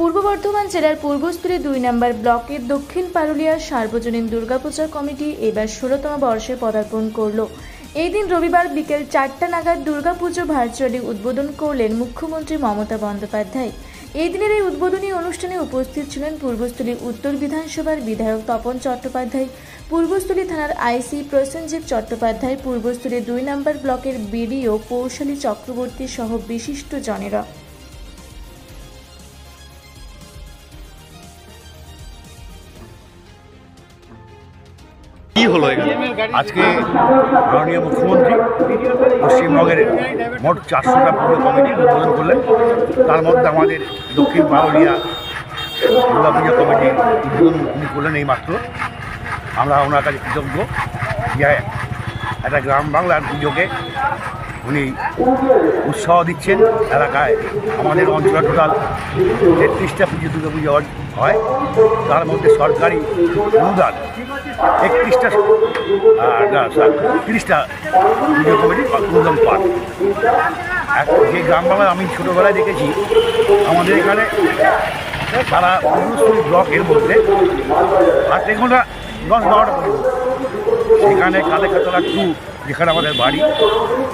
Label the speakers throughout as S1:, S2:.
S1: পূর্ব বর্ধমান জেলার পূর্বস্থলী ২ নম্বর ব্লকের দক্ষিণ পারুলিয়া সার্বজনীন দুর্গাপূজা কমিটি এবার ১৬তম বর্ষে পদার্পণ করল। এই দিন রবিবার বিকেল ৪টা নাগাদ দুর্গাপুজো ভার্চুয়ালি উদ্বোধন করলেন মুখ্যমন্ত্রী মমতা বন্দ্যোপাধ্যায়। এই দিনের এই উদ্বোধনী অনুষ্ঠানে উপস্থিত ছিলেন পূর্বস্থলী উত্তর বিধানসভার বিধায়ক তপন চট্টোপাধ্যায়, পূর্বস্থলী থানার আইসি প্রসেনজিৎ চট্টোপাধ্যায়, পূর্বস্থলী ২ নম্বর ব্লকের বিডিও কৌশলী চক্রবর্তী সহ বিশিষ্ট জনেরা।
S2: আজকে মাননীয় মুখ্যমন্ত্রী পশ্চিমবঙ্গের মোট ৪০০টা পুজো কমিটি উদ্বোধন করলেন। তার মধ্যে আমাদের দক্ষিণ পারুলিয়া দুর্গা পুজো কমিটি উদ্বোধন উনি করলেন এই মাত্র। আমরা ওনার কাছে কৃতজ্ঞ যে একটা গ্রাম বাংলার পুজোকে উনি উৎসাহ দিচ্ছেন। এলাকায় আমাদের অঞ্চলে টোটাল ৩৩টা পুজো দুর্গা পুজো হয়, তার মধ্যে সরকারি অনুদান ৩১টা 30টা পুজো কমিটি অনুদান পান। যে গ্রাম বাংলায় আমি ছোটোবেলায় দেখেছি, আমাদের এখানে সারা পূর্বস্থলী ব্লকের মধ্যে 8 ঘন্টা 10-12টা পুজো, সেখানে কালেখাতলা 2 যেখানে আমাদের বাড়ি,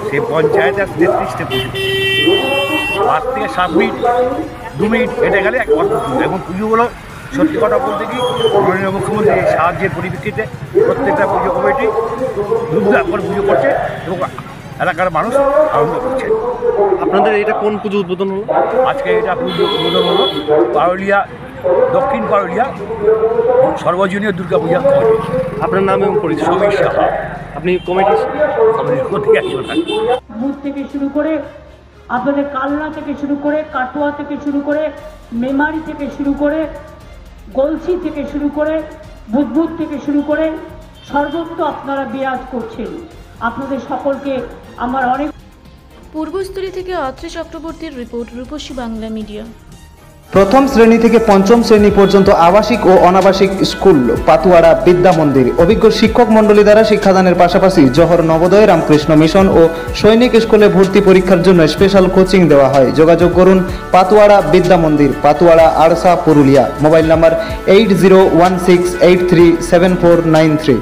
S2: সেই পঞ্চায়েতে 33টা পুজো, 5 থেকে 7 মিনিট 2 মিনিট হেঁটে গেলে এক অদ্ভুত পুজো। এবং পুজোগুলো সত্যি কথা বলতে কি, মাননীয় মুখ্যমন্ত্রীর সাহায্যের পরিপ্রেক্ষিতে প্রত্যেকটা পুজো কমিটি ধুমধাম করে পুজো করছে এবং এলাকার মানুষ আনন্দ করছে।
S3: আপনাদের এটা কোন পুজো উদ্বোধন হলো?
S2: আজকে এটা পুজো উদ্বোধন হলো পারুলিয়া, দক্ষিণ পারুলিয়া সর্বজনীয় দুর্গা পূজা কমিটি।
S3: আপনার নাম এবং পরিচয়?
S2: সমীর সাহা।
S3: আপনি কমিটির
S2: থেকে একজন
S4: বুথ থেকে শুরু করে আপনাদের কালনা থেকে শুরু করে কাটোয়া থেকে শুরু করে মেমারি থেকে শুরু করে গলসি থেকে শুরু করে বুধবুধ থেকে শুরু করে সর্বত্র আপনারা বিরাজ করছেন। আপনাদের সকলকে আমার অনেক।
S1: পূর্বস্থলী থেকে অত্রি চক্রবর্তীর রিপোর্ট, রূপসী বাংলা মিডিয়া।
S5: প্রথম শ্রেণী থেকে পঞ্চম শ্রেণী পর্যন্ত আবাসিক ও অনাবাসিক স্কুল পাতুয়াড়া বিদ্যা মন্দির অভিজ্ঞ শিক্ষক মণ্ডলী দ্বারা শিক্ষাদানের পাশাপাশি জহর নবোদয়, রামকৃষ্ণ মিশন ও সৈনিক স্কুলে ভর্তি পরীক্ষার জন্য স্পেশাল কোচিং দেওয়া হয়। যোগাযোগ করুন পাতুয়াড়া বিদ্যা মন্দির, পাতুয়াড়া, আড়সা, পুরুলিয়া। Mobile number 8016837493।